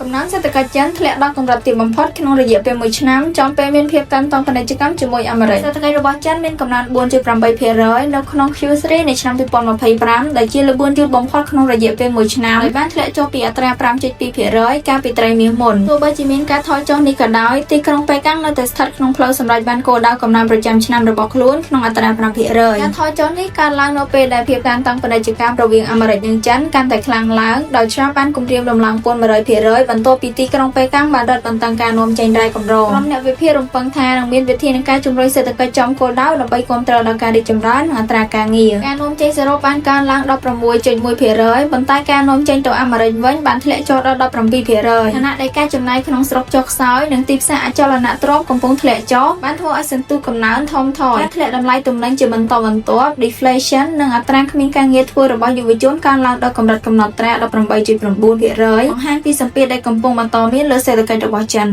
កំណើនសេដ្ឋកិច្ចចិនធ្លាក់ដល់កម្រិតទាបបំផុតក្នុងរយៈពេល1ឆ្នាំចំពេលមានភាពតានតឹងពាណិជ្ជកម្មជាមួយអាមេរិកសេដ្ឋកិច្ចរបស់ចិនមានកំណើន 4.8% នៅក្នុង Q3 នៃឆ្នាំ2025ដែលជាល្បឿនយឺតបំផុតក្នុងរយៈពេល1ឆ្នាំហើយបានធ្លាក់ចុះពីអត្រា 5.2% កាលពីត្រីមាសមុនទោះបីជាមានការថយចុះនេះក៏ដោយទីក្រុងប៉េកាំងនៅតែស្ថិតក្នុងផ្លូវសម្រេចបានគោលដៅកំណើនប្រចាំឆ្នាំរបស់ខ្លួនក្នុងអត្រា 5% ការថយចុះនេះកើតឡើងនៅពេលដែលភាពតានតឹងពាណិជ្ជកម្មរវាងអាមេរិកនិងចិនកាន់តែខ្លាំងឡើងដោយឆ្លាប់បានគម្រាមដំឡើងពន្ធ 100% បន្ទាប់ពីទីក្រុងប៉េកាំងបានរឹតបន្តឹងការនាំចេញរ៉ែកម្រក្រុមអ្នកវិភាគរំពឹងថានឹងមានវិធានការជំរុញសេដ្ឋកិច្ចចំគោលដៅដើម្បីគាំទ្រដល់ការរីកចម្រើននិងអត្រាការងារការនាំចេញសរុបបានកើនឡើង 16.1% ប៉ុន្តែការនាំចេញទៅអាមេរិកវិញបានធ្លាក់ចុះដល់ 17% ខណៈដែលការចំណាយក្នុងស្រុកចុះខ្សោយនិងទីផ្សារអចលនទ្រព្យកំពុងធ្លាក់ចុះបានធ្វើឲ្យសន្ទុះកំណើនថមថយការធ្លាក់តម្លៃទំនិញជាបន្តបន្ទាប់ deflation និងអត្រាគ្មានការងារធ្វើរបស់យុវជនកើនឡើងដល់កម្រិតកំណត់ត្រា 18.9% បង្ហាញពីសម្ពាធដែលកំពុងបន្តមានលើសេដ្ឋកិច្ចរបស់ចិន